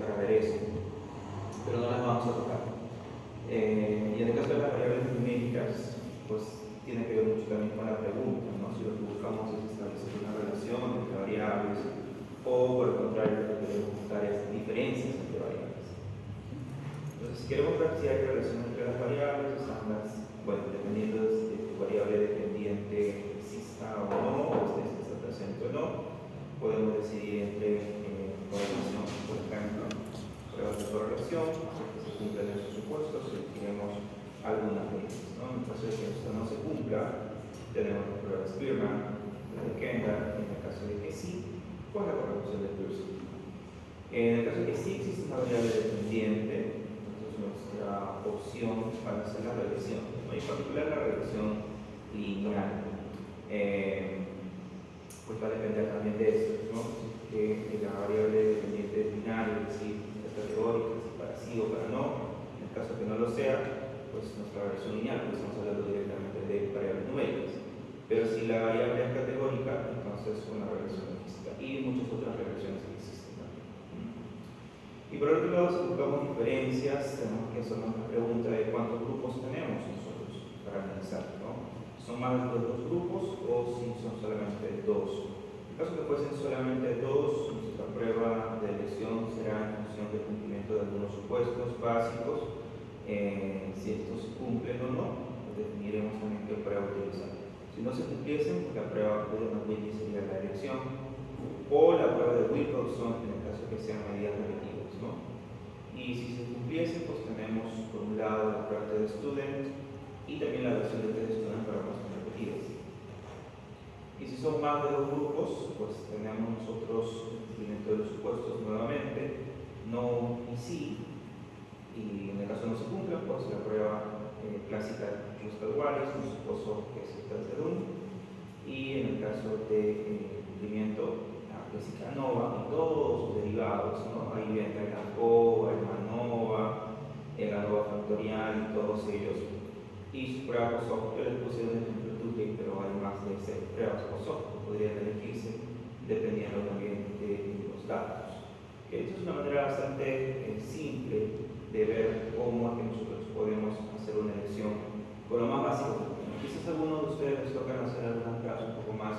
para ver eso, pero no las vamos a tocar. Y en el caso de las variables numéricas, pues tiene que ver mucho también con la pregunta, ¿no? Si lo que buscamos es establecer una relación entre variables, o por el contrario, lo que queremos buscar es diferencias entre variables. Entonces, si queremos ver si hay relación entre las variables, están las, bueno, dependiendo de si tu variable dependiente exista o no, o esté presente o no, podemos decidir entre correlación, por ejemplo, pruebas de correlación, que se cumplen esos supuestos, y tenemos algunas reglas, ¿no? En caso de que esto no se cumpla, tenemos las pruebas de Spearman, la de Kendall, y en el caso de que sí, pues la correlación de Pearson. En el caso de que sí existe una variable dependiente, entonces nuestra opción para hacer la regresión, ¿no? En particular la regresión lineal, pues va a depender también de esto, ¿no? Que la variable dependiente es binaria, es decir, es categórica, si para sí o para no. En el caso que no lo sea, pues nuestra regresión lineal, pues estamos hablando directamente de variables numéricas. Pero si la variable es categórica, entonces una regresión lingüística y muchas otras regresiones que existen también. Y por otro lado, si buscamos diferencias, tenemos que hacernos la pregunta de cuántos grupos tenemos nosotros para analizar, ¿no? ¿Son más de dos grupos o si son solamente dos? En caso que fuesen solamente dos, nuestra prueba de elección será en función del cumplimiento de algunos supuestos básicos. Si estos se cumplen o no, pues definiremos también qué prueba utilizar. Si no se cumpliesen, pues la prueba de Whitney sería la elección, o la prueba de Wilcoxon en el caso que sean medidas repetidas, ¿no? Y si se cumpliesen, pues tenemos por un lado la prueba de student y también la versión de test student para muestras repetidas. Y si son más de dos grupos, pues tenemos nosotros el cumplimiento de los supuestos nuevamente, no y sí. Y en el caso no se cumpla, pues la prueba clásica de Russell-Wallace, un supuesto que es el test de Dunn. Y en el caso de cumplimiento, la clásica ANOVA y todos sus derivados, ¿no? Ahí viene el ANCOVA, el MANOVA, el ANOVA factorial y todos ellos. Y sus pruebas post-hoc, yo les puse un ejemplo tuyo, pero hay más de 6 pruebas post-hoc que podrían elegirse dependiendo también de los datos. Esto es una manera bastante simple de ver cómo es que nosotros podemos hacer una elección con lo más básico. Quizás a algunos de ustedes les tocan hacer algunas pruebas un poco más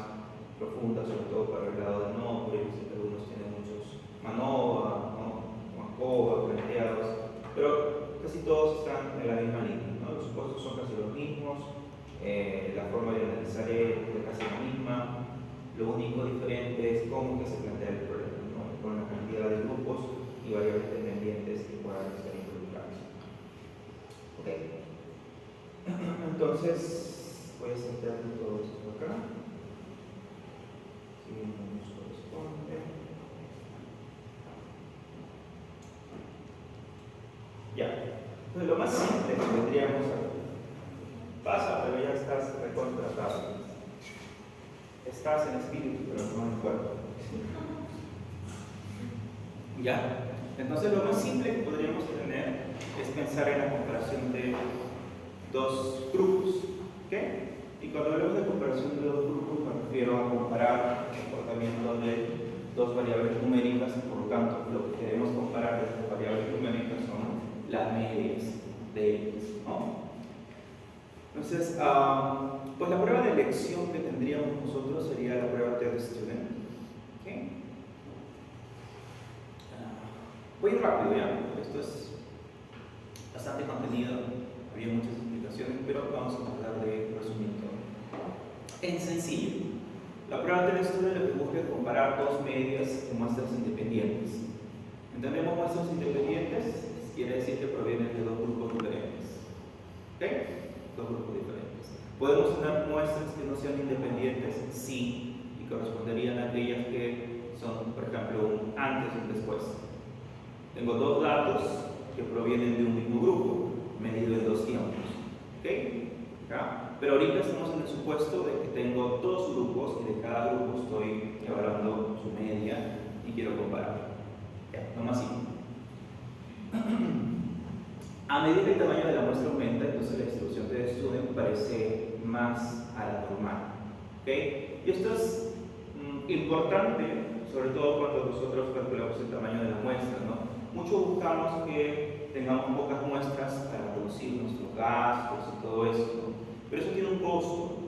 profundas, sobre todo para el lado de nombre, que algunos tienen muchos MANOVA, ¿no? ANCOVA planteados, pero casi todos están en la misma línea, ¿no? Los supuestos son casi los mismos, la forma de analizar es casi la misma, lo único diferente es cómo que se plantea el problema, ¿no? Con la cantidad de grupos y variables dependientes que puedan estar involucrados. Ok. Entonces, voy a centrar todo esto acá. Si no nos corresponde. Ya. Entonces, lo más simple que tendríamos aquí. Pasa, pero ya estás recontratado. Estás en espíritu, pero no en cuerpo. Ya. Entonces, lo más simple que podríamos tener es pensar en la comparación de dos grupos. ¿Ok? Y cuando hablamos de comparación de dos grupos, me refiero a comparar el comportamiento de dos variables numéricas, y por lo tanto, lo que queremos comparar de estas variables numéricas son las medias de ellas, ¿no? Entonces, pues la prueba de elección que tendríamos nosotros sería la prueba test student. ¿Okay? Voy a ir rápido ya, porque esto es bastante contenido, había muchas explicaciones, pero vamos a tratar de resumir todo. En sencillo, la prueba test student lo que busca es comparar dos medias de muestras independientes. ¿Entendemos muestras independientes? Quiere decir que provienen de dos grupos diferentes. ¿Ok? Dos grupos diferentes. ¿Podemos tener muestras que no sean independientes? Sí, y corresponderían a aquellas que son, por ejemplo, un antes y un después. Tengo dos datos que provienen de un mismo grupo, medido en dos tiempos. ¿Ok? ¿Acá? Pero ahorita estamos en el supuesto de que tengo dos grupos y de cada grupo estoy evaluando su media y quiero comparar. No más simple. A medida que el tamaño de la muestra aumenta, entonces la distribución de student parece más a la normal. ¿Okay? Y esto es importante, sobre todo cuando nosotros calculamos el tamaño de la muestra, ¿no? Mucho buscamos que tengamos pocas muestras para reducir nuestros gastos y todo esto, pero eso tiene un costo,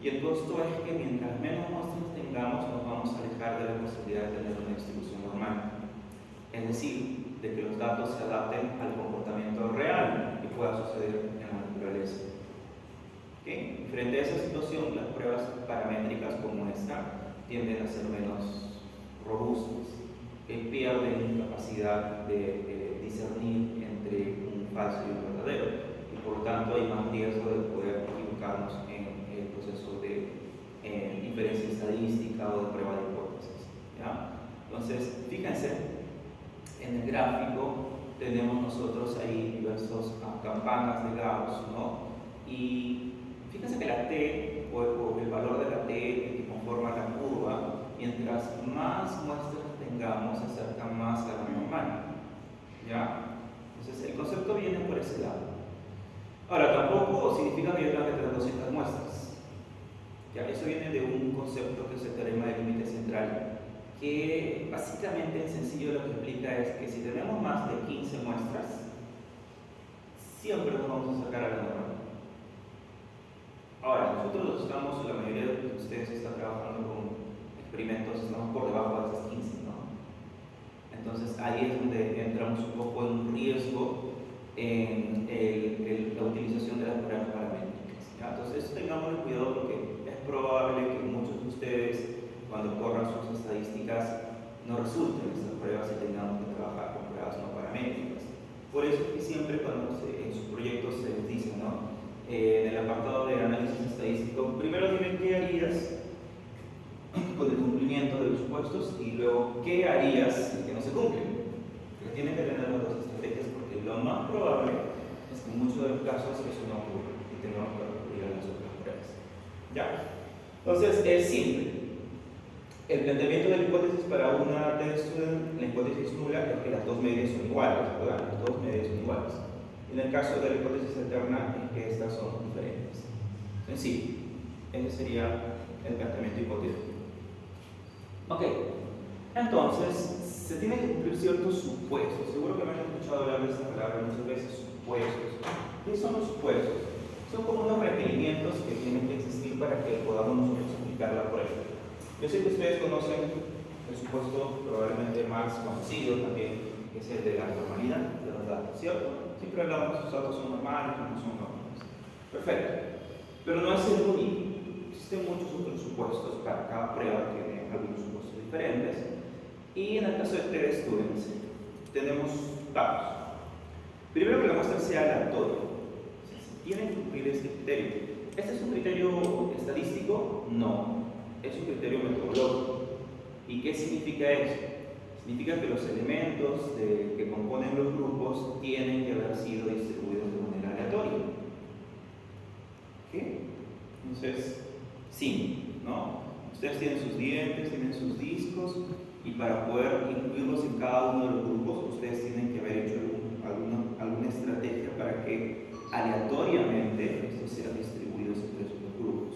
y el costo es que mientras menos muestras tengamos, nos vamos a alejar de la posibilidad de tener una distribución normal, es decir, de que los datos se adapten al comportamiento real que pueda suceder en la naturaleza. ¿Okay? Frente a esa situación, las pruebas paramétricas como esta tienden a ser menos robustas, que pierden capacidad de discernir entre un falso y un verdadero, y por lo tanto hay más riesgo de poder equivocarnos en el proceso de inferencia estadística o de prueba de hipótesis. ¿Ya? Entonces, fíjense, en el gráfico tenemos nosotros ahí diversas campanas de Gauss, ¿no? Y fíjense que la T, o el valor de la T que conforma la curva, mientras más muestras tengamos, se acerca más a la normal. ¿Ya? Entonces, el concepto viene por ese lado. Ahora, tampoco significa que yo tenga que tener 200 muestras. ¿Ya? Eso viene de un concepto que es el teorema del límite central, que básicamente en sencillo lo que implica es que si tenemos más de 15 muestras, siempre nos vamos a acercar a la normal. Ahora, nosotros estamos, la mayoría de ustedes están trabajando con experimentos, estamos por debajo de esas 15, ¿no? Entonces ahí es donde entramos un poco en un riesgo en la utilización de las pruebas paramétricas. ¿Ya? Entonces tengamos cuidado porque es probable que muchos de ustedes, cuando corran sus estadísticas, no resulten estas pruebas y tengamos que trabajar con pruebas no paramétricas. Por eso es que siempre cuando en sus proyectos se les dice, ¿no? En el apartado de análisis estadístico, primero dime qué harías con el cumplimiento de los supuestos y luego qué harías si que no se cumplen. Porque tienen que tener las dos estrategias, porque lo más probable es que en muchos de los casos eso no ocurre y tengamos que recurrir a las otras pruebas. ¿Ya? Entonces es simple. El planteamiento de la hipótesis para una t-student, la hipótesis nula es que las dos medias son iguales, ¿verdad? Las dos medias son iguales. En el caso de la hipótesis alterna es que estas son diferentes. Sencillo. Ese sería el planteamiento hipotético. Ok, entonces se tienen que cumplir ciertos supuestos. Seguro que me han escuchado hablar de esta palabra muchas veces, supuestos. ¿Qué son los supuestos? Son como unos requerimientos que tienen que existir para que podamos nosotros aplicar la prueba. Yo sé que ustedes conocen el supuesto probablemente más conocido también, que es el de la normalidad de los datos, ¿cierto? Siempre hablamos que los datos son normales o no son normales. Perfecto. Pero no es el único. Existen muchos otros supuestos para cada prueba que tiene algunos supuestos diferentes. Y en el caso de t-students tenemos datos. Primero que la muestra sea aleatoria. Se tiene que cumplir este criterio. ¿Este es un criterio estadístico? No. Es un criterio metodológico. ¿Y qué significa eso? Significa que los elementos que componen los grupos tienen que haber sido distribuidos de manera aleatoria. ¿Qué? Entonces, sí, ¿no? Ustedes tienen sus dientes, tienen sus discos, y para poder incluirlos en cada uno de los grupos, ustedes tienen que haber hecho alguna estrategia para que aleatoriamente estos sean distribuidos entre sus grupos.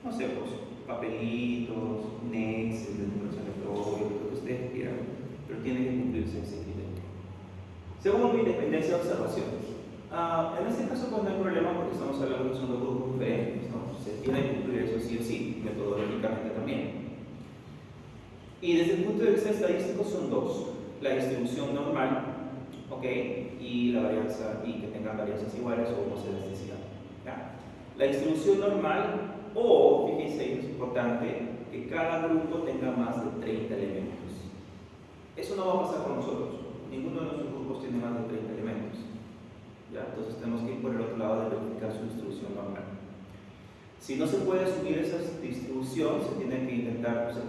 No sé, pues, papelitos, un Excel, números aleatorios, lo que ustedes quieran, pero tiene que cumplirse ese criterio. Segundo, independencia de observaciones. En este caso pues no hay problema porque estamos hablando que son dos grupos diferentes, ¿no? Se tiene que cumplir eso sí o sí, metodológicamente también. Y desde el punto de vista estadístico son dos: la distribución normal, ¿ok? Y la varianza, y que tengan varianzas iguales o homoscedesticidad. ¿Ya? La distribución normal, o, fíjense, es importante que cada grupo tenga más de 30 elementos. Eso no va a pasar con nosotros. Ninguno de nuestros grupos tiene más de 30 elementos. ¿Ya? Entonces tenemos que ir por el otro lado de verificar su distribución normal. Si no se puede asumir esa distribución, se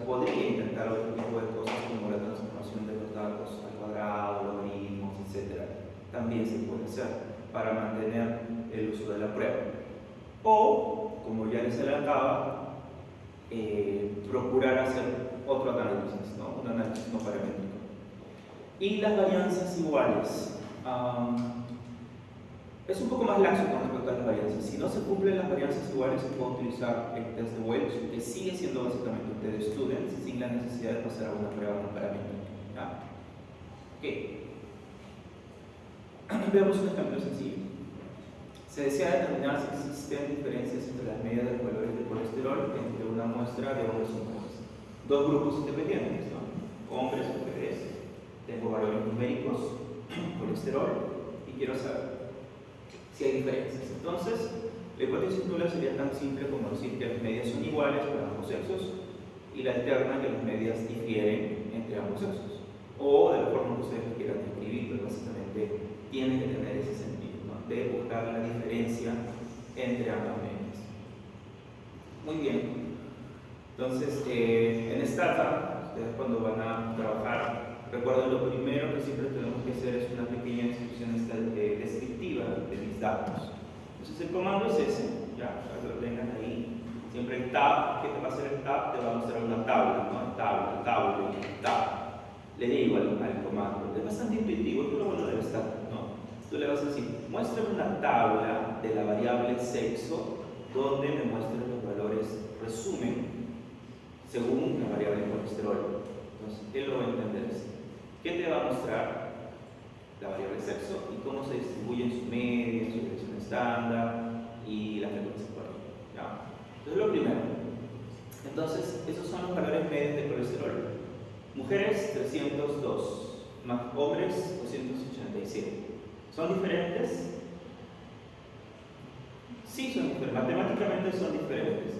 podría intentar otro tipo de cosas como la transformación de los datos al cuadrado, logaritmos, etc. También se puede hacer para mantener el uso de la prueba. O, como ya les adelantaba, procurar hacer otro análisis, ¿no? Un análisis no paramétrico. Y las varianzas iguales. Es un poco más laxo con respecto a las varianzas. Si no se cumplen las varianzas iguales, se puede utilizar el test de Welch, que sigue siendo básicamente un test de students, sin la necesidad de pasar a una prueba no paramétrica. ¿Ya? Ok. Veamos un ejemplo sencillo. Se desea determinar si existen diferencias entre las medias de los valores de colesterol entre una muestra de hombres y mujeres. Dos grupos independientes, ¿no? Hombres y mujeres. Tengo valores numéricos, colesterol, y quiero saber si hay diferencias. Entonces, la hipótesis nula sería tan simple como decir que las medias son iguales para ambos sexos y la alterna que las medias difieren entre ambos sexos. O de la forma que ustedes lo quieran describir, pero básicamente tiene que tener ese sentido, ¿no? De buscar la diferencia entre ambas medias. Muy bien. Entonces, en Stata, ustedes cuando van a trabajar, recuerden lo primero que siempre tenemos que hacer es una pequeña descripción descriptiva de mis datos. Entonces el comando es ese, ya, para que lo tengan ahí. Siempre el tab, ¿qué te va a hacer el tab? Te va a mostrar una tabla, ¿no? Tab. Le digo al comando, es bastante intuitivo, tú lo bueno del Stata, ¿no? Tú le vas a decir, muéstrame una tabla de la variable sexo donde me muestre los valores resumen según la variable colesterol. Entonces, él lo va a entender así. ¿Qué te va a mostrar? La variable sexo y cómo se distribuye en su media, en su dirección estándar y la frecuencia por ahí. ¿Ya? Entonces, lo primero. Entonces, esos son los valores medios de colesterol. Mujeres 302, más hombres 287. ¿Son diferentes? Sí, son diferentes. Matemáticamente son diferentes.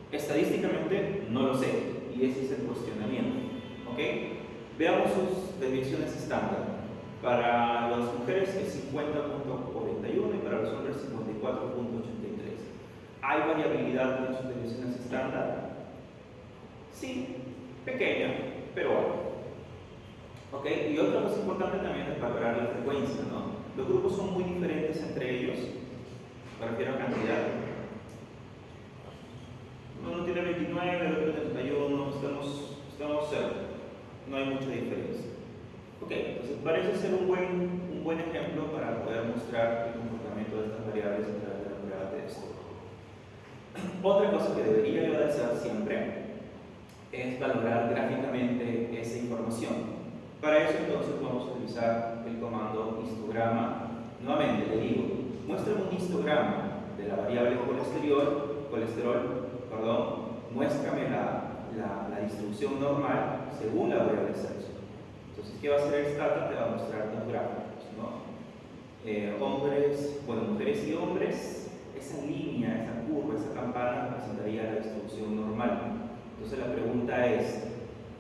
Estadísticamente no lo sé, y ese es el cuestionamiento. ¿Ok? Veamos sus desviaciones estándar. Para las mujeres es 50.41 y para los hombres 54.83. ¿Hay variabilidad en sus desviaciones estándar? Sí, pequeña, pero algo. ¿Ok? Y otra cosa importante también es valorar la frecuencia, ¿no? Los grupos son muy diferentes entre ellos, me refiero a cantidad. Uno tiene 29, el otro 31, estamos cerca, no hay mucha diferencia. Ok, entonces parece ser un buen ejemplo para poder mostrar el comportamiento de estas variables a través de la prueba de esto. Otra cosa que debería yo de hacer siempre es valorar gráficamente esa información. Para eso entonces vamos a utilizar el comando histograma. Nuevamente le digo, muéstrame un histograma de la variable colesterol, muéstrame la distribución normal según la variable sexo. Entonces, ¿qué va a hacer el Stata? Te va a mostrar dos gráficos, ¿no? Mujeres y hombres, esa línea, esa curva, esa campana representaría la distribución normal. Entonces la pregunta es,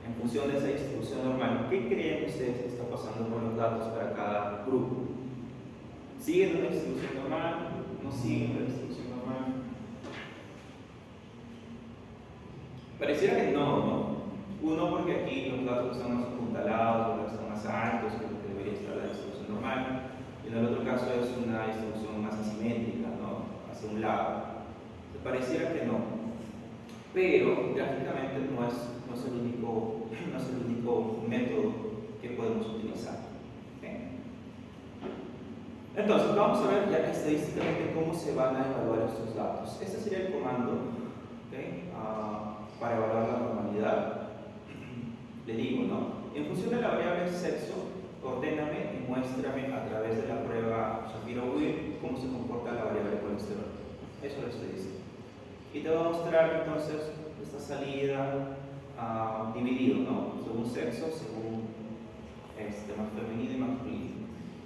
en función de esa distribución normal, ¿qué creen ustedes que está pasando con los datos para cada grupo? ¿Siguen una distribución normal? ¿No siguen una distribución normal? Pareciera que no. Uno, porque aquí los datos están más apuntalados, los están más altos que lo que debería estar la distribución normal. Y en el otro caso es una distribución más asimétrica, ¿no? Hacia un lado. Pareciera que no. Pero gráficamente no es el único método que podemos utilizar. ¿Okay? Entonces, vamos a ver ya estadísticamente cómo se van a evaluar estos datos. Este sería el comando, ¿okay? Para evaluar la normalidad. Le digo, ¿no? En función de la variable sexo, ordéname y muéstrame a través de la prueba Shapiro-Wilk cómo se comporta la variable colesterol. Eso lo estoy diciendo. Y te va a mostrar entonces esta salida dividido, ¿no? Según sexo, según más femenino y masculino.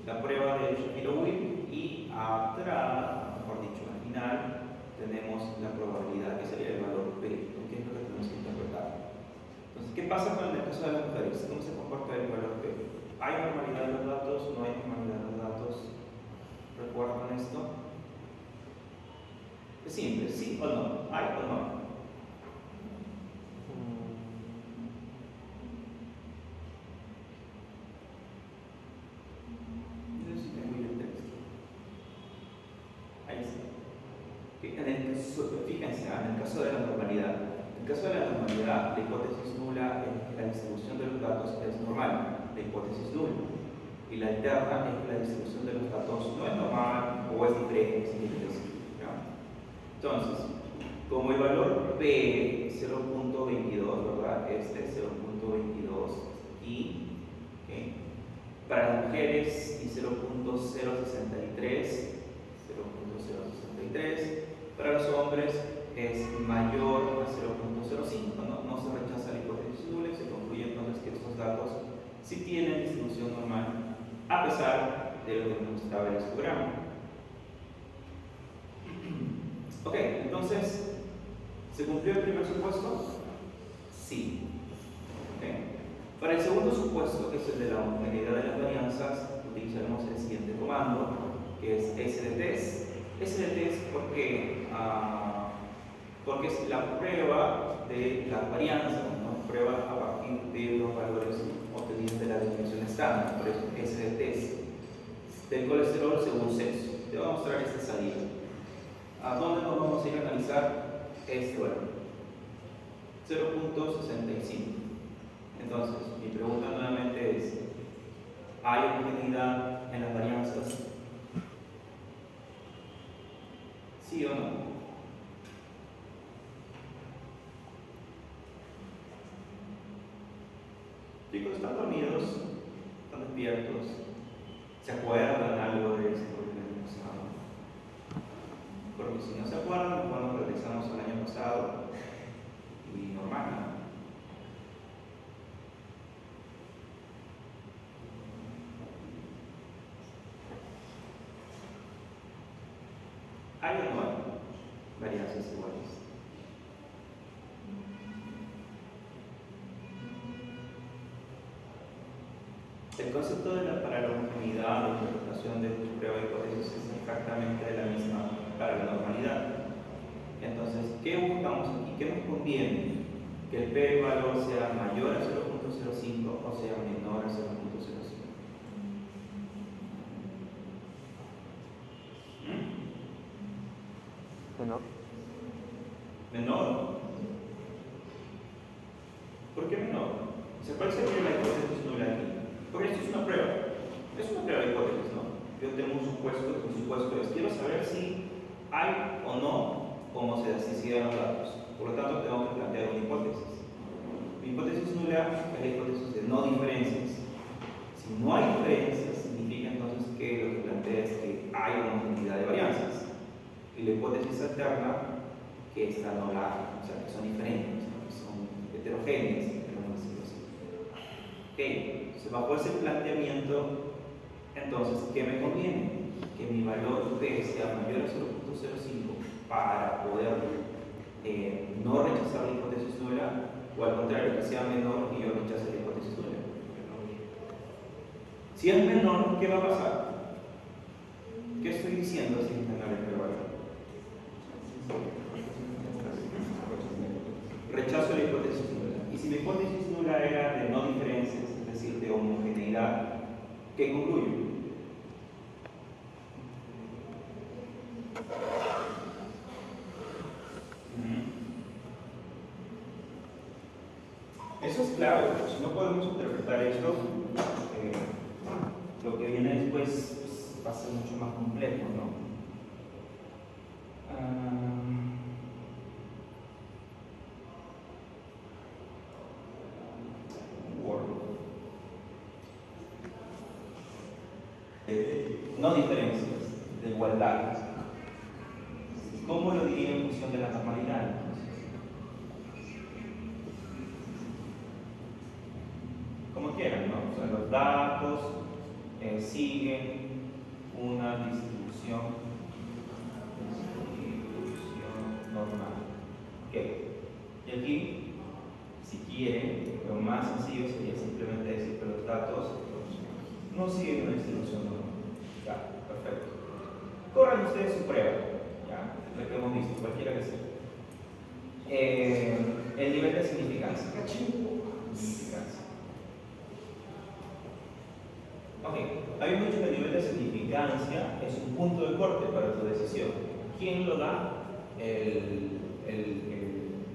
La prueba de Shapiro-Wilk y atrás, mejor dicho, al final, tenemos la probabilidad, que sería el valor P, que es lo que tenemos que interpretar. Entonces, ¿qué pasa con el caso de las mujeres? ¿Cómo se comporta el valor P? ¿Hay normalidad en los datos? ¿No hay normalidad en los datos? ¿Recuerdan esto? Es simple, ¿sí o no? ¿Hay o no? No sé si tengo el texto. Ahí está. Fíjense, en el caso de la normalidad. En el caso de la normalidad, la hipótesis nula es que la distribución de los datos es normal, la hipótesis nula. Y la alterna es que la distribución de los datos no es normal o es diferente, Entonces, como el valor P es 0.22, ¿verdad? Este es 0.22 y ¿okay? Para las mujeres y 0.000 0.03, 0.063. Para los hombres es mayor a 0.05, no se rechaza la hipótesis nula y se concluye entonces que estos datos sí tienen distribución normal, a pesar de lo que nos mostraba el histograma. Ok, entonces, ¿se cumplió el primer supuesto? Sí. Okay. Para el segundo supuesto, que es el de la homogeneidad de las varianzas, utilizaremos el siguiente comando, que es sdtest. Sdtest porque es la prueba de las varianzas, ¿no? Prueba a partir de los valores obtenidos de la definición estándar, por eso sdtest del colesterol según sexo. Te voy a mostrar esta salida. ¿A dónde nos vamos a ir a analizar este valor? 0.65. Entonces, mi pregunta nuevamente es: ¿hay homogeneidad en las varianzas? ¿Sí o no? Chicos, ¿están dormidos? ¿Están despiertos? ¿Se acuerdan algo de esto que les mencionaba? Porque si no se acuerdan, mejor nos regresamos al año pasado y normal, ¿no? ¿Hay o no hay varianzas iguales? El concepto para la homogeneidad o interpretación de tu prueba de hipótesis es exactamente la misma para la normalidad. Entonces, ¿qué buscamos aquí? ¿Qué nos conviene? Que el p-valor sea mayor a 0.05 o sea menor a 0.05. Menor. ¿Menor? ¿Por qué menor? ¿Cuál sería la hipótesis nula aquí? Porque esto es una prueba de hipótesis, ¿no? Yo tengo un supuesto es, quiero saber si hay o no homocedaticidad en los datos. Por lo tanto, tengo que plantear una hipótesis. Mi hipótesis nula es la hipótesis de no diferencias. Si no hay diferencias, significa entonces que lo que plantea es que hay homogeneidad de varianzas. Y la hipótesis alterna, que esta no la hay, o sea, que son diferentes, ¿no? Que son heterogéneas, vamos a decirlo así. Ok, entonces bajo ese planteamiento, entonces, ¿qué me conviene? Que mi valor P sea mayor a 0.05 para poder no rechazar la hipótesis nula, o al contrario, que sea menor y yo rechace la hipótesis nula. Si es menor, ¿qué va a pasar? ¿Qué estoy diciendo si es menor el valor? Rechazo la hipótesis nula. Y si mi hipótesis nula era de no diferencias, es decir, de homogeneidad, ¿qué concluyo? Eso es clave. Si no podemos interpretar esto, lo que viene después pues, va a ser mucho más complejo, ¿no? No diferencias, de igualdad. ¿Cómo lo diría en función de la normalidad? Como quieran, ¿no? O sea, los datos siguen una distribución normal. Ok. Y aquí, si quieren, lo más sencillo sería simplemente decir que los datos no siguen una distribución normal. Ya, perfecto. Corran ustedes su prueba, ya, lo que hemos visto, cualquiera que sea. El nivel de significancia. Ok, habíamos dicho que el nivel de significancia es un punto de corte para tu decisión. ¿Quién lo da? El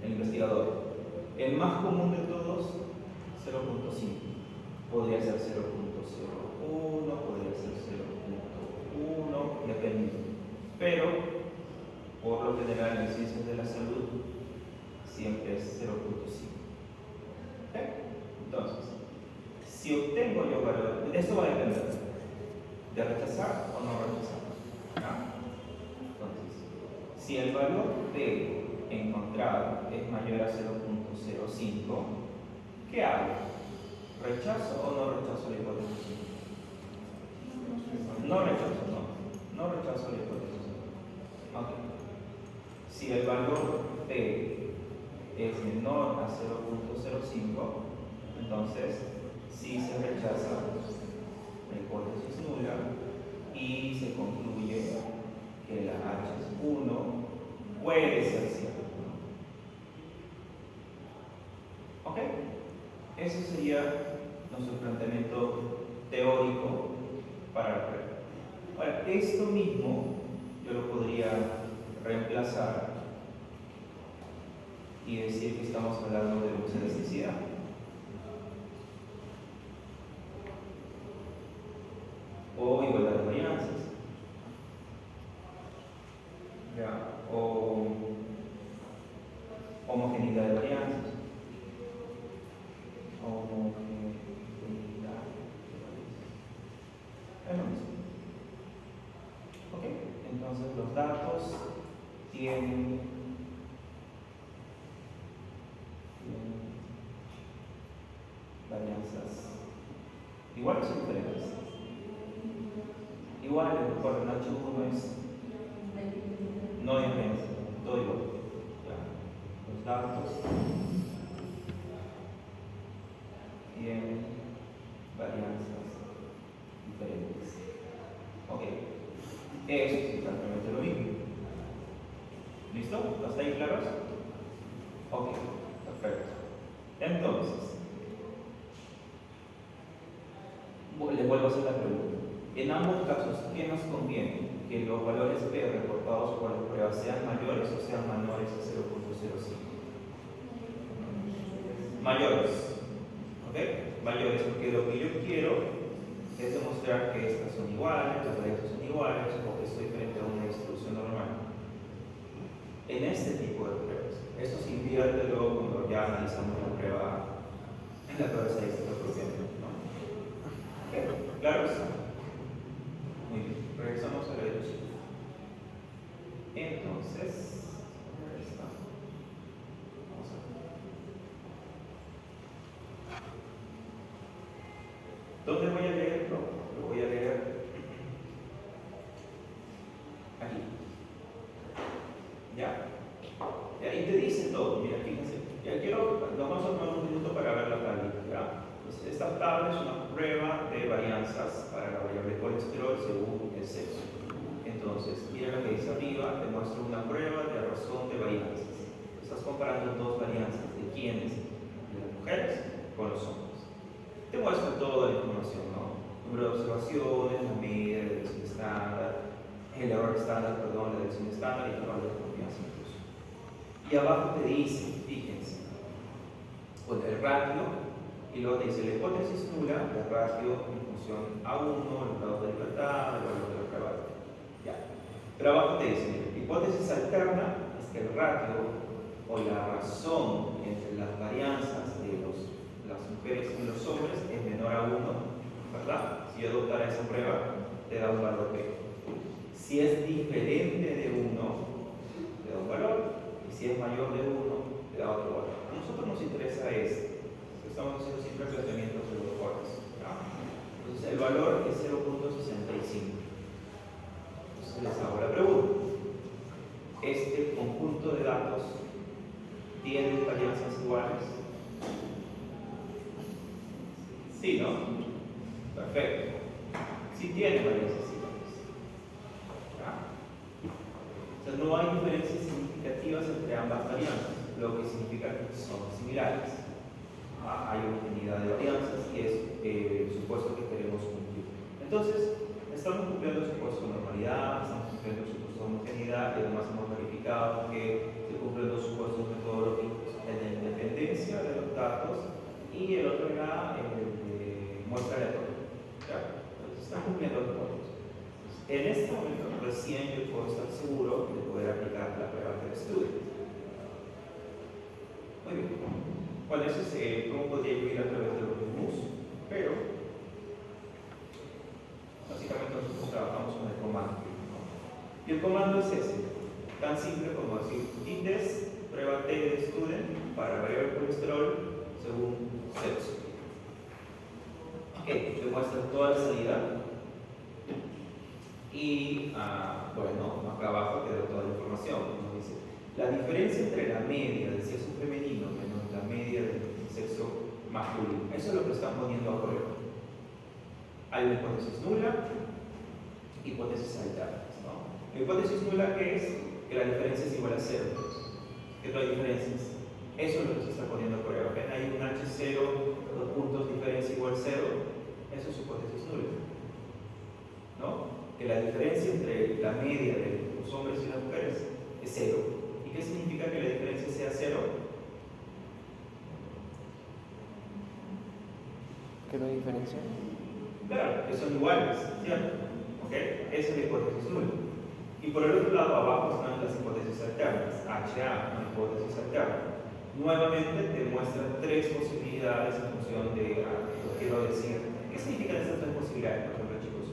investigador. El más común de todos, 0.5. Podría ser 0.01, podría ser 0.1, depende. Pero, por lo general, en ciencias de la salud, siempre es 0.5. ¿Okay? Entonces, si obtengo yo valor, esto va a depender de rechazar o no rechazar. Si el valor P encontrado es mayor a 0.05, ¿qué hago? ¿Rechazo o no rechazo la hipótesis? No rechazo, no rechazo la hipótesis. Okay. Si el valor P es menor a 0.05, entonces sí se rechaza la hipótesis nula y se concluye que la H es 1 puede ser cierto. ¿Ok? Ese sería nuestro planteamiento teórico para la prueba. Ahora, esto mismo yo lo podría reemplazar y decir que estamos hablando de luz elasticidad. O igualdad de varianzas. ¿Ya? O homogeneidad de varianzas. Homogeneidad de varianzas. Es lo mismo. ¿Ok? Entonces los datos tienen varianzas iguales o diferentes. Igual, recuerden, H1 es no diferencia, todo igual. Ya. Los datos tienen varianzas diferentes. Ok. Eso es exactamente lo mismo. ¿Listo? ¿Hasta ahí claros? Ok, perfecto. Entonces, les vuelvo a hacer la pregunta. En ambos casos, ¿qué nos conviene? Que los valores P reportados por la prueba sean mayores o sean menores a 0.05. Mayores. ¿Ok? Mayores, porque lo que yo quiero es demostrar que estas son iguales, las varianzas son iguales, o que estoy frente a una distribución normal. En este tipo de pruebas, esto se invierte luego cuando ya analizamos la prueba estadística propiamente, ¿no? ¿Ok? ¿Claros? Muy bien, regresamos a la deducción. Entonces, vamos a ver. ¿Dónde voy a leerlo? Lo voy a leer aquí. ¿Ya? Y te dice todo. Mira, fíjense. Ya nos vamos a tomar un minuto para ver la tablita. ¿Ya? Entonces, esta tabla es una prueba de varianzas para la variable colesterol según el sexo. Entonces, mira lo que dice arriba, te muestro una prueba de razón de varianzas. Estás comparando dos varianzas. ¿De quiénes? De las mujeres con los hombres. Te muestra toda la información, ¿no? Número de observaciones, la media, la deducción estándar, el error estándar, perdón, la deducción estándar y el error de confianza incluso. Y abajo te dice, fíjense, pues el ratio, y luego te dice la hipótesis nula, la ratio en función A1, los grados de libertad, el valor de la prueba. Ya. Pero abajo te dice, mira, hipótesis alterna es que el ratio o la razón entre las varianzas de las mujeres y los hombres es menor a 1, ¿verdad? Si yo adoptara esa prueba, te da un valor P. Si es diferente de 1, te da un valor, y si es mayor de 1, te da otro valor. A nosotros nos interesa estamos haciendo siempre planteamientos de los valores. Entonces el valor es 0.65. Entonces les hago la pregunta. ¿Este conjunto de datos tiene varianzas iguales? Sí, ¿no? Perfecto. Sí tiene varianzas iguales. O sea, no hay diferencias significativas entre ambas varianzas, lo que significa que son similares. Hay homogeneidad de varianzas y es el supuesto que queremos cumplir. Entonces, estamos cumpliendo el supuesto de normalidad, estamos cumpliendo el supuesto de homogeneidad y además hemos verificado que se cumplen dos supuestos metodológicos, el de independencia de los datos y el otro era el de muestra aleatoria. Entonces, están cumpliendo los dos. En este momento, recién yo puedo estar seguro de poder aplicar la prueba de estudio. Muy bien. Bueno, ese es cómo podría ir a través de los menús, pero básicamente nosotros trabajamos con el comando. ¿No? Y el comando es ese, tan simple como decir t-test, prueba T de student para variar el colesterol según sexo. Ok, te muestra toda la salida. Y bueno, acá abajo te da toda la información. Nos dice la diferencia entre la media del sexo femenino menos la media del sexo masculino. Eso es lo que están poniendo a prueba. Hay una hipótesis nula, hipótesis alternas, ¿no? La hipótesis nula, ¿qué es? Que la diferencia es igual a 0. Que no hay diferencias. Eso es lo que se está poniendo a prueba. ¿Ven? Hay un H0, 2 puntos, diferencia igual 0. Eso es hipótesis nula, ¿no? Que la diferencia entre la media de los hombres y las mujeres es 0. ¿Y qué significa que la diferencia sea 0? ¿Que no hay diferencia? Claro, que son iguales, ¿cierto? ¿Ok? Esa es la hipótesis nula. Y por el otro lado, abajo están las hipótesis alternas. HA, una hipótesis alterna. Nuevamente te muestra 3 posibilidades en función de lo que quiero decir. ¿Qué significan estas 3 posibilidades, por ejemplo, chicos?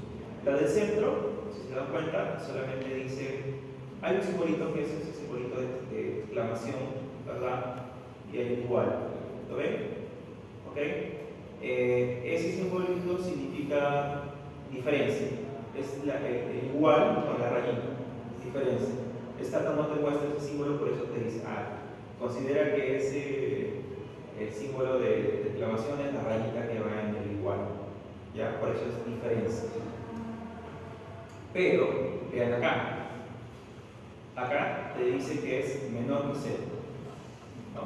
La del centro, si se dan cuenta, solamente dice, hay un simbolito que es ese simbolito de exclamación, ¿verdad? Y hay un igual, ¿lo ven? ¿Ok? Ese simbolito significa diferencia, es el igual con la rayita, diferencia. Esta no te muestra ese símbolo, por eso te dice, considera que el símbolo de exclamación es la rayita que va en el igual, ¿ya? Por eso es diferencia. Pero, vean acá te dice que es menor que 0, ¿no?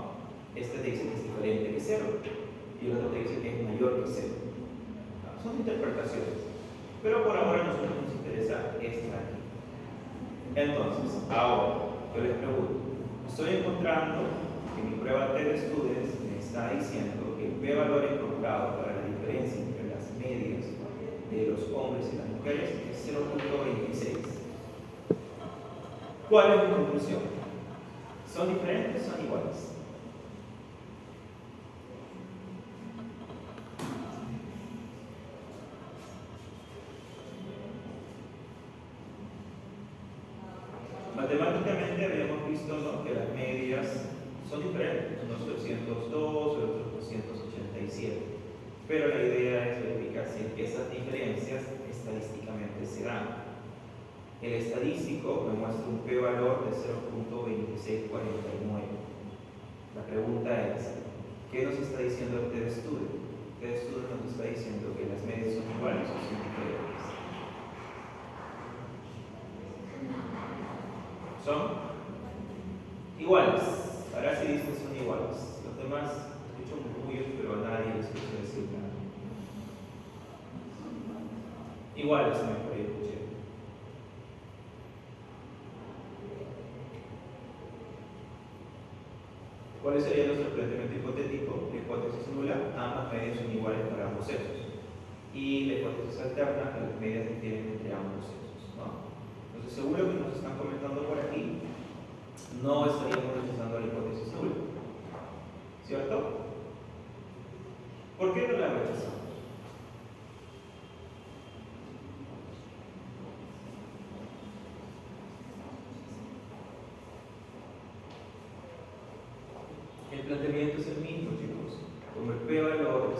Este te dice que es diferente que 0 y el otro te dice que es mayor que 0, ¿no? Son interpretaciones, pero por ahora a nosotros nos interesa esta aquí. Entonces, ahora yo les pregunto, estoy encontrando que mi prueba T de Students me está diciendo que el p-valor encontrado para la diferencia entre las medias de los hombres y las mujeres es 0.26. ¿Cuál es mi conclusión? ¿Son diferentes o son iguales? Matemáticamente habíamos visto, ¿no?, que las medias son diferentes, unos 302, otros 287. Pero la idea es verificar si esas diferencias estadísticamente se dan. El estadístico me muestra un p-valor de 0.2649. La pregunta es, ¿qué nos está diciendo el T de Student? El T de Student nos está diciendo que las medias son iguales o son diferentes. Son iguales. Ahora sí dice que son iguales. Los demás escucho murmullos, pero a nadie les escucho decir nada. Iguales, me por ahí escuché. ¿Cuál sería nuestro planteamiento hipotético? La hipótesis nula, ambas medias son iguales para ambos sexos. Y la hipótesis alterna, que las medias difieren entre ambos sexos, ¿no? Entonces, seguro que nos están comentando por aquí, no estaríamos rechazando la hipótesis nula, ¿cierto? ¿Por qué no la rechazamos? El planteamiento es el mismo, chicos. Como el p-valor de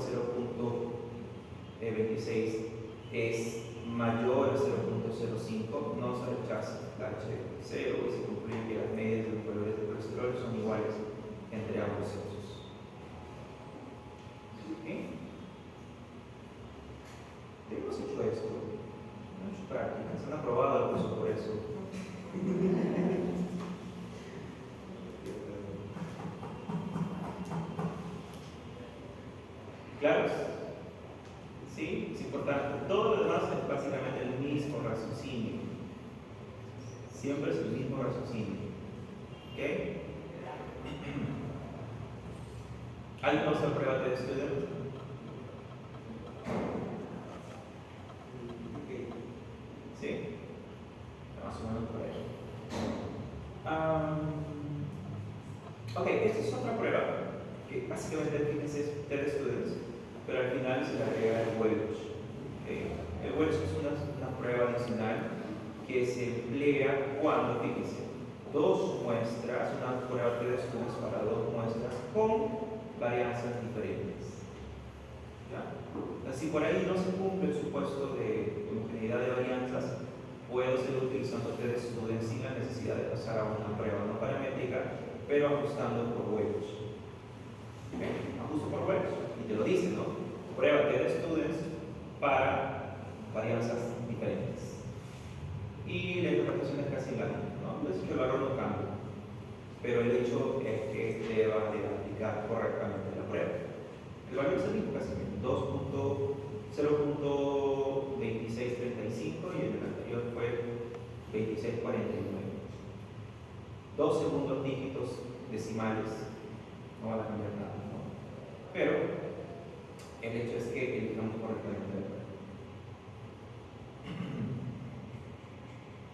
0.26 es mayor a 0.05, no se rechaza la H0 y se concluye que las medias de los valores de colesterol son iguales entre ambos sexos. ¿Sí? Hemos hecho esto, hemos hecho prácticas, han aprobado el curso por eso. ¿Claros? ¿Sí? Es importante. Todo lo demás es básicamente el mismo raciocinio. Siempre es el mismo raciocinio. ¿Ok? ¿Alguien más aprueba de estudio? ¿Sí? Más o menos por ahí. Ok, esta es otra prueba que básicamente, fíjense, es T de Students, pero al final se le agrega el Welch. El Welch es una prueba adicional que se emplea cuando, fíjense, dos muestras, una prueba de estudios para dos muestras con varianzas diferentes. ¿Ya? Si por ahí no se cumple el supuesto de homogeneidad de varianzas, puedo seguir utilizando TD Student sin la necesidad de pasar a una prueba no paramétrica, pero ajustando por huevos. ¿Okay? Ajusto por huevos. Y te lo dice, ¿no? Prueba TD Students para varianzas diferentes. Y la interpretación es casi la misma, ¿no? Es que el valor no cambia, pero el hecho es que deba de aplicar correctamente la prueba. El valor es el mismo casi, 0.2635 y el anterior fue 2649. 2 segundos dígitos decimales no van a cambiar nada, ¿no? Pero el hecho es que elijamos correctamente la prueba.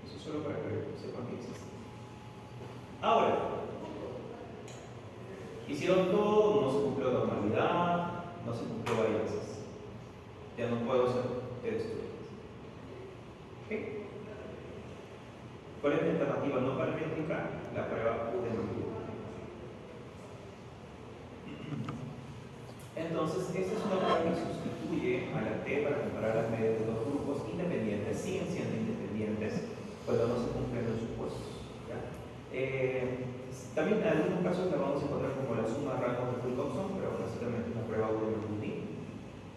Eso es solo para que sepan que existe. Ahora, hicieron todo, no se cumplió normalidad, no se cumplió varianzas. Ya no puedo hacer estudios. ¿Okay? ¿Cuál es la alternativa no paramétrica? La prueba U de magnitud. Entonces, esta es una prueba que sustituye a la T para comparar las medias de dos grupos independientes, siguen siendo independientes cuando no se cumplen los supuestos. También en algunos casos la vamos a encontrar como la suma de rangos de Fulcoxon, pero básicamente es una prueba U de magnitud.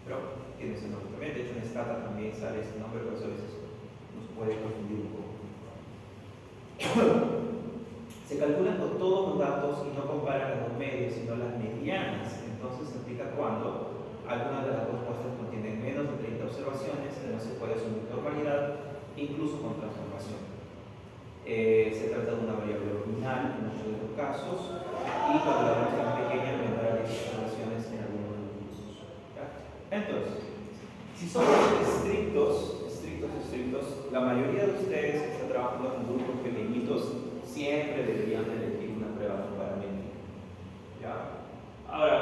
Pero tiene ese nombre también. De hecho, en Stata también sale ese nombre, pero a veces nos puede confundir un poco. Se calculan con todos los datos y no comparan las dos medias, sino las medianas. Entonces se aplica cuando alguna de las dos muestras contienen menos de 30 observaciones y no se puede asumir normalidad, incluso con transformación. Se trata de una variable ordinal en muchos de los casos y cuando la muestra es pequeña vendrá 10 observaciones en algunos de los casos. Entonces, si somos estrictos, la mayoría de ustedes que están trabajando con grupos pequeñitos siempre deberían elegir una prueba no paramétrica. ¿Ya? Ahora,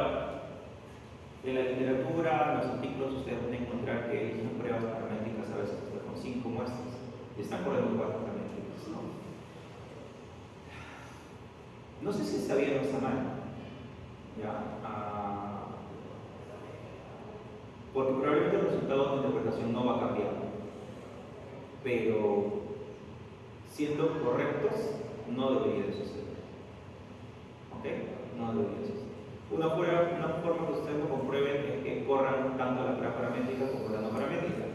en la literatura, en los artículos, ustedes van a encontrar que eligen pruebas paramétricas a veces hasta con 5 muestras y están corriendo 4 paramétricas, ¿no? No sé si está bien o está mal, ¿ya? Porque probablemente el resultado de la interpretación no va a cambiar, pero siendo correctos no debería de suceder. ¿Ok? No debería de suceder. Una forma que ustedes lo comprueben es que corran tanto la prueba paramétrica como la no paramétrica.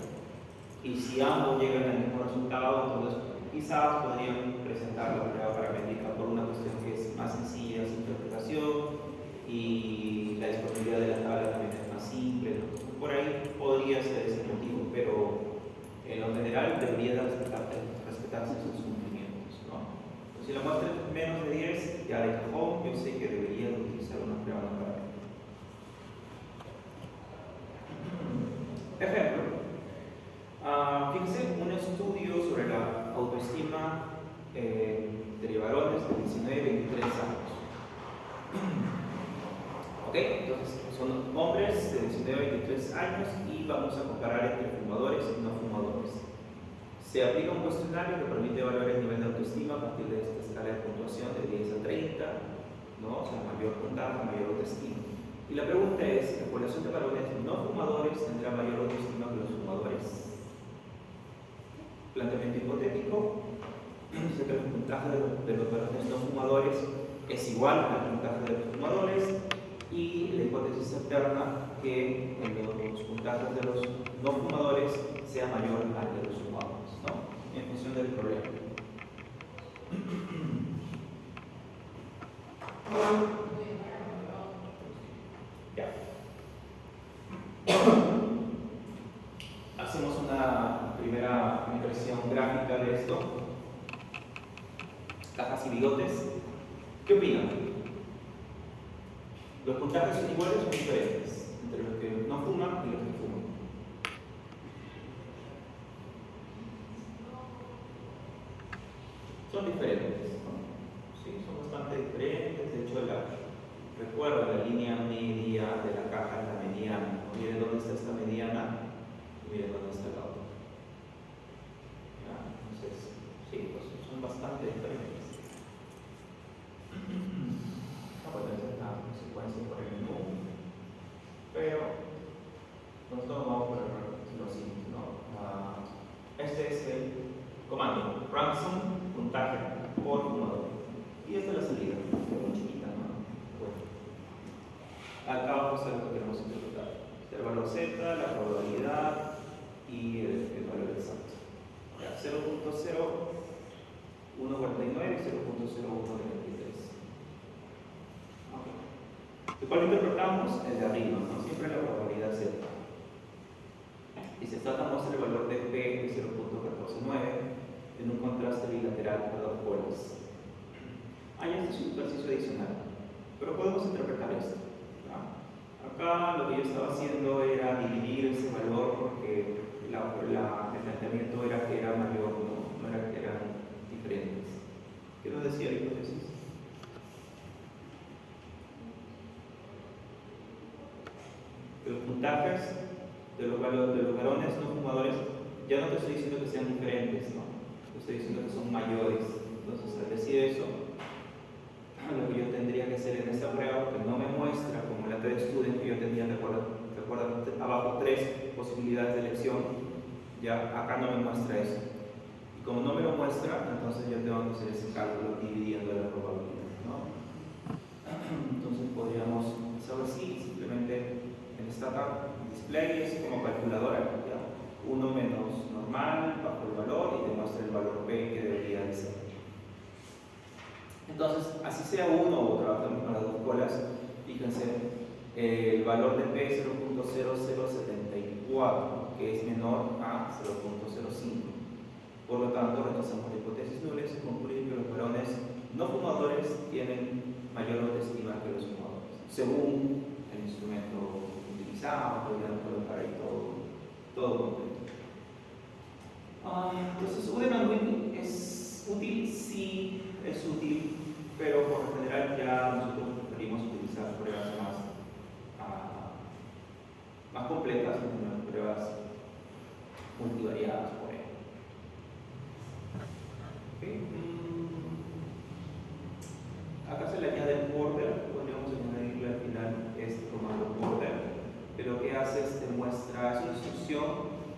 Y si ambos llegan al mismo resultado, entonces quizás podrían presentar la prueba paramétrica por una cuestión que es más sencilla de su interpretación y la disponibilidad de la tabla también es más simple, ¿no? Por ahí podría ser ese motivo, pero en lo general debería respetarse sus cumplimientos, ¿no? Si la muestra es menos de 10, ya de cajón, yo sé que debería de utilizar una prueba no paramétrica. Ejemplo. Fíjense un estudio sobre la autoestima de varones de 19 y 23 años. Ok, entonces son hombres de 19 a 23 años y vamos a comparar entre fumadores y no fumadores. Se aplica un cuestionario que permite evaluar el nivel de autoestima a partir de esta escala de puntuación de 10 a 30, ¿no? O sea, mayor puntaje, mayor autoestima. Y la pregunta es, ¿la población de varones no fumadores tendrá mayor autoestima que los fumadores? Planteamiento hipotético, dice que el puntaje de los varones no fumadores es igual al puntaje de los fumadores y la hipótesis alterna que los puntajes de los no fumadores sea mayor al de los fumadores, ¿no? En función del problema. Ya. Hacemos una primera impresión gráfica de esto. Cajas y bigotes. ¿Qué opinan? ¿Los puntajes son iguales o diferentes entre los que no fuman y los que fuman? Son diferentes, ¿no? Sí, son bastante diferentes. De hecho, recuerda la línea media de la caja es la mediana. Miren dónde está esta mediana y miren dónde está la otra. ¿Ya? Entonces, sí, pues son bastante diferentes. Z, la probabilidad y el valor exacto. 0.0149 y 0.0133. ¿De cuál interpretamos? El de arriba, ¿no? Siempre la probabilidad Z. Y se trata de mostrar el valor de P de 0.149 en un contraste bilateral de dos polos. Este es un ejercicio adicional, pero podemos interpretar esto. Acá lo que yo estaba haciendo era dividir ese valor porque el planteamiento era que era mayor, no era que eran diferentes. ¿Qué nos decía la hipótesis? Que los puntajes de los varones no fumadores, ya no te estoy diciendo que sean diferentes, ¿no? Te estoy diciendo que son mayores. Entonces, al decir eso, lo que yo tendría que hacer en esta prueba, que no me muestra como la TED Student, que yo tenía, recuerda abajo 3 posibilidades de elección, ya acá no me muestra eso. Y como no me lo muestra, entonces yo tengo que hacer ese cálculo dividiendo la probabilidad, ¿no? Entonces podríamos hacerlo así, simplemente en Stata Display es como calculadora, ¿ya? 1 menos normal bajo el valor y te muestra el valor P que debería de ser. Entonces, así sea uno o trabajamos con las dos colas, fíjense, el valor de P es 0.0074, que es menor a 0.05. Por lo tanto, rechazamos la hipótesis nula y se concluye que los varones no fumadores tienen mayor autoestima que los fumadores, según el instrumento utilizado. Podrían colocar ahí todo completo. Entonces, Udeman es útil, sí es útil, pero por lo general ya nosotros preferimos utilizar pruebas más completas, pruebas multivariadas, por ejemplo. Okay. Acá se le añade el border, podríamos añadirle al final este comando border, que lo que hace es te muestra, es una instrucción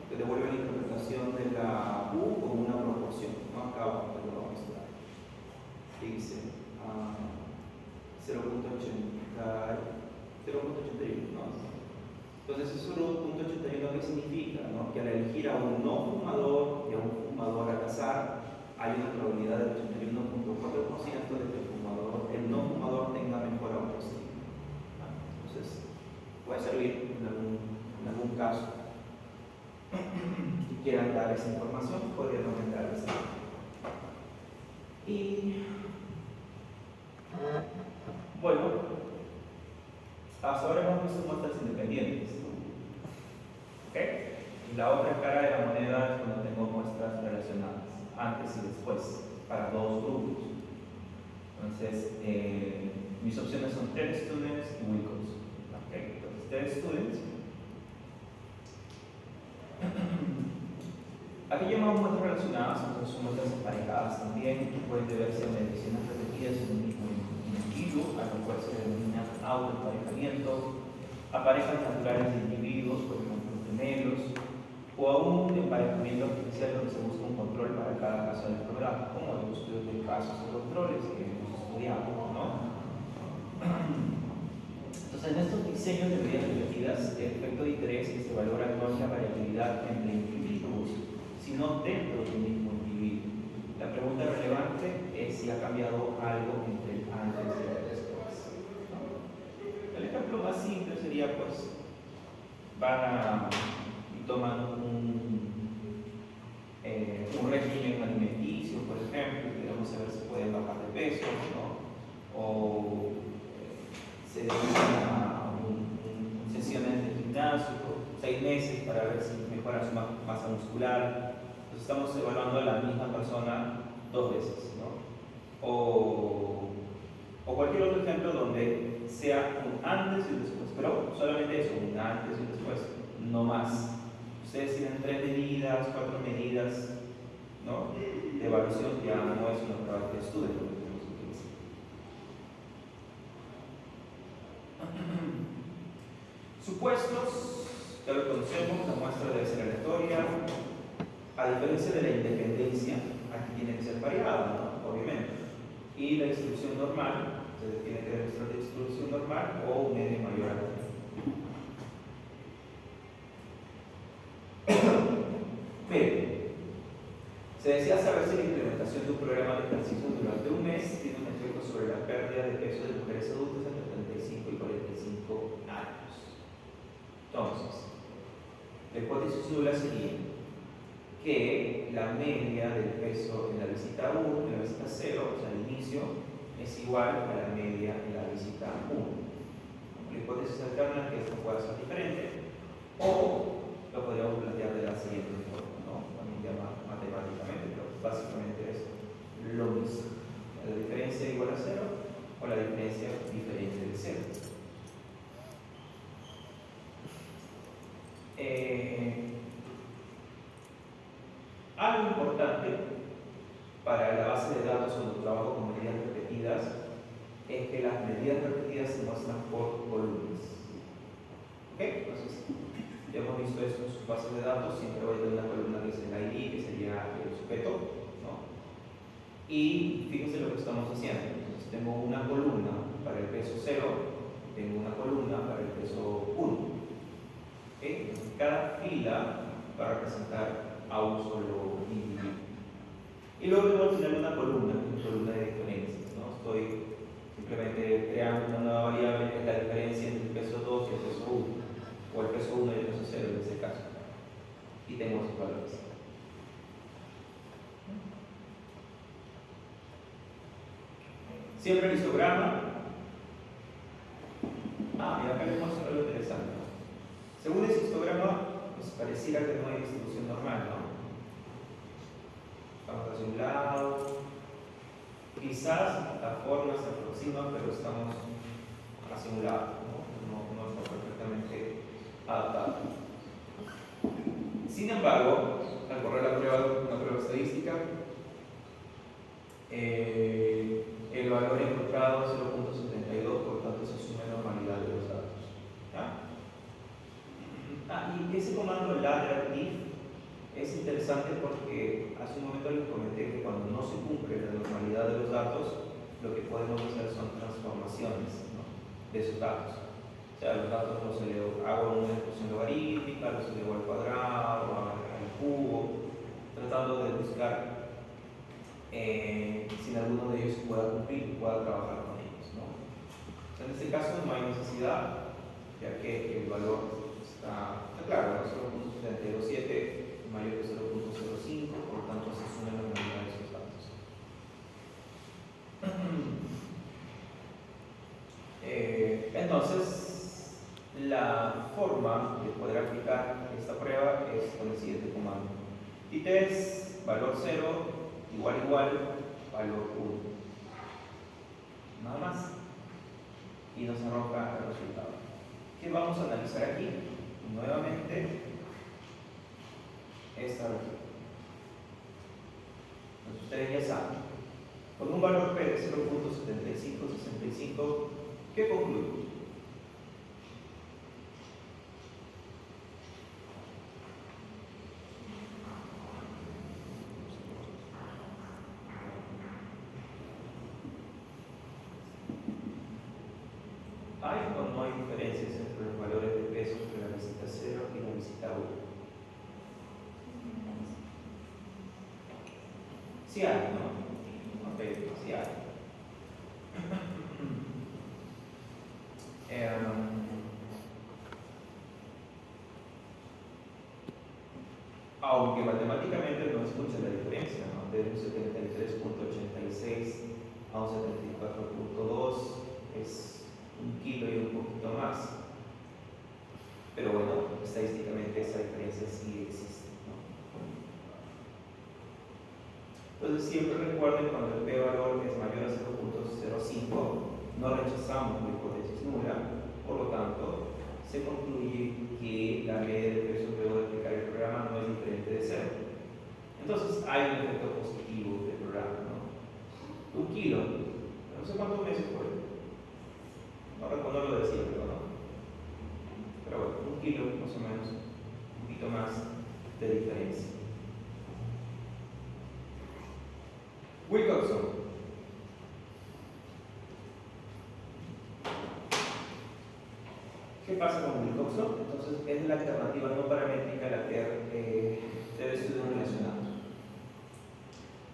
que devuelve la interpretación de la U como una proporción, ¿no? Acá abajo te lo voy a mostrar. Dice 0.81, ¿no? Entonces, eso 0.81, ¿qué significa? ¿No? Que al elegir a un no fumador y a un fumador al azar, hay una probabilidad del 81.4% de que el no fumador tenga mejor autoestima. Entonces, puede servir en algún caso. Si quieran dar esa información, podrían aumentar esa. Y bueno, hasta ahora hemos visto muestras independientes, ¿no? ¿Okay? Y la otra cara de la moneda es cuando tengo muestras relacionadas, antes y después, para dos grupos. Entonces, mis opciones son TED Students y Wilcox. ¿Okay? Entonces, TED Students. Aquí llamamos muestras relacionadas, entonces son muestras emparejadas también, que pueden deberse a mediciones repetidas en un mismo individuo, a lo cual se denomina autoemparejamiento, a parejas naturales de individuos, por ejemplo gemelos, o a un emparejamiento artificial donde se busca un control para cada caso del programa, como los estudios de casos y controles que hemos estudiado, ¿no? Entonces, en estos diseños de medidas repetidas, el efecto de interés que se valora no es la variabilidad entre individuos, sino dentro del mismo individuo. La pregunta relevante es si ha cambiado algo entre el antes y el después, ¿no? El ejemplo más simple sería, pues, van y toman un régimen alimenticio, por ejemplo, y queremos saber si pueden bajar de peso, ¿no? O se dedican a sesiones de gimnasio por 6 meses para ver si mejora su masa muscular. Entonces estamos evaluando a la misma persona 2 veces, ¿no? O cualquier otro ejemplo donde sea un antes y un después, pero solamente eso, un antes y un después, no más. Ustedes tienen 3 medidas, 4 medidas, ¿no? De evaluación, ya no es una prueba de estudio lo que tenemos que utilizar. Supuestos, ya lo conocemos, la muestra debe ser aleatoria. A diferencia de la independencia, aquí tiene que ser variada, ¿no? Obviamente. Y la distribución normal, entonces tiene que demostrar la distribución normal o un n mayor a 3. Se desea saber si la implementación de un programa de ejercicio durante un mes tiene un efecto sobre la pérdida de peso de mujeres adultas entre 35 y 45 años. Entonces, la hipótesis nula sería que la media del peso en la visita 1, en la visita 0, o sea, al inicio, es igual a la media en la visita 1. La hipótesis alterna es que esto pueda ser diferente, o lo podríamos plantear de la siguiente forma, ¿no? También ya matemáticamente, pero básicamente es lo mismo. La diferencia igual a 0 o la diferencia diferente de 0. Algo importante para la base de datos cuando trabajo con medidas repetidas es que las medidas repetidas se muestran por columnas. ¿Ok? Entonces, ya hemos visto esto en sus bases de datos. Siempre voy a tener una columna que es el ID, que sería el sujeto, ¿no? Y fíjense lo que estamos haciendo. Entonces, tengo una columna para el peso 0, tengo una columna para el peso 1. ¿Ok? Entonces, cada fila va a representar a un solo individuo. Y luego tengo al final una columna de diferencias, ¿no? Estoy simplemente creando una nueva variable que es la diferencia entre el peso 2 y el peso 1, o el peso 1 y el peso 0 en este caso. Y tengo esos valores. Siempre el histograma. Mira, acá les muestro algo interesante. Según ese histograma, pues pareciera que no hay distribución normal, ¿no? Estamos hacia un lado. Quizás la forma se aproxima, pero estamos hacia un lado, no está perfectamente adaptado. Sin embargo, al correr una prueba estadística, el valor encontrado es 0.72, por lo tanto se asume normalidad de los datos. Y ese comando lateral if es interesante porque hace un momento les comenté que cuando no se cumple la normalidad de los datos, lo que podemos hacer son transformaciones, ¿no?, de esos datos. O sea, los datos los hago una expresión logarítmica, los elevo al cuadrado, al cubo, tratando de buscar si alguno de ellos pueda cumplir y pueda trabajar con ellos, ¿no? En este caso no hay necesidad, ya que el valor está claro, 0.727 mayor que 0.05, por lo tanto se asume la normalidad de esos datos. Entonces, la forma de poder aplicar esta prueba es con el siguiente comando: test valor 0 igual valor 1. Nada más. Y nos arroja el resultado. ¿Qué vamos a analizar aquí? Nuevamente, esta región. Entonces, ustedes ya saben, con un valor P de 0.7565, ¿qué concluyo? ¿Hay o no hay diferencias entre los valores de peso entre la visita 0 y la visita 1? Sí hay, ¿no? Ok, sí hay. Aunque matemáticamente no es mucha la diferencia, ¿no? De un 73.86 a un 74.2 es un kilo y un poquito más. Pero bueno, estadísticamente esa diferencia sí existe, ¿no? Entonces siempre recuerden, cuando el p-valor es mayor a 0.05, no rechazamos la hipótesis nula, por lo tanto, se concluye que la media de peso que debo aplicar el programa no es diferente de 0. Entonces hay un efecto positivo del programa, ¿no? Un kilo, no sé cuántos meses fue, no recuerdo lo decía, pero no. Pero bueno, un kilo más o menos, un poquito más de diferencia. Wilcoxon. ¿Qué pasa con Wilcoxon? Entonces es la alternativa no paramétrica a la que debe estudiar relacionado.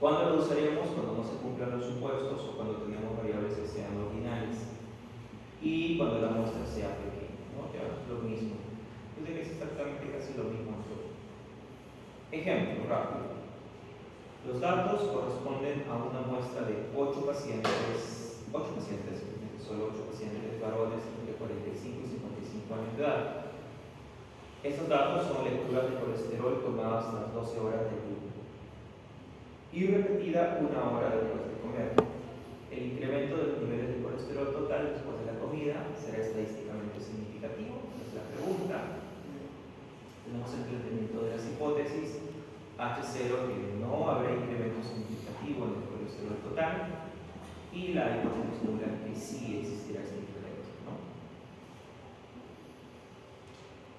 ¿Cuándo lo usaremos? Cuando no se cumplan los supuestos o cuando tenemos variables que sean ordinales y cuando la muestra sea pequeña, ¿no? Ya es lo mismo. Entonces es exactamente casi lo mismo. Ejemplo rápido. Los datos corresponden a una muestra de 8 pacientes, solo 8 pacientes varones entre 45 y 55 años de edad. Estos datos son lecturas de colesterol tomadas las 12 horas del día y repetida una hora después de comer. El incremento de los niveles de colesterol total después de la comida será estadísticamente significativo. Es la pregunta. Tenemos el planteamiento de las hipótesis H0, que no habrá incremento significativo en el colesterol total, y la hipótesis nula, que sí existirá este incremento, ¿no?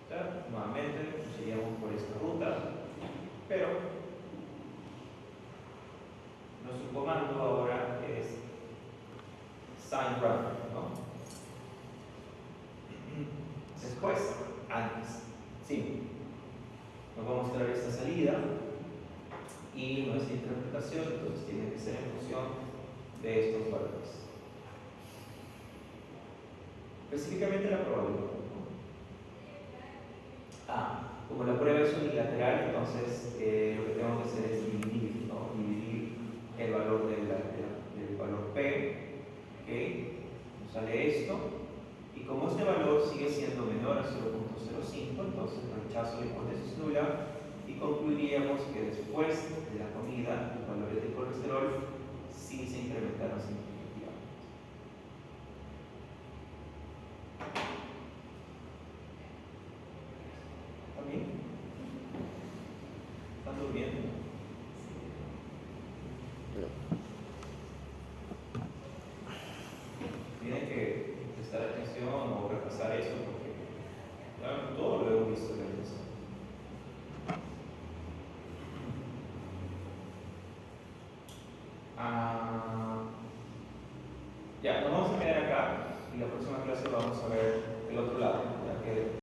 O sea, nuevamente nos iríamos por esta ruta, pero nuestro comando ahora es sign run, ¿no? Después, antes, sí, nos va a mostrar esta salida y nuestra interpretación entonces tiene que ser en función de estos valores. Específicamente la probabilidad, ¿no? Como la prueba es unilateral, entonces lo que tengo que hacer es dividir, ¿no? Dividir el valor del valor P, ¿okay? Nos sale esto, y como este valor sigue siendo menor a 0.05, entonces rechazo la hipótesis nula y concluiríamos que después de la comida los valores de colesterol sí se incrementaron significativamente. ¿Está bien? ¿Están durmiendo? Tienen que prestar atención o repasar esto porque ya todo lo hemos visto en la clase. Ya, nos vamos a quedar acá y la próxima clase vamos a ver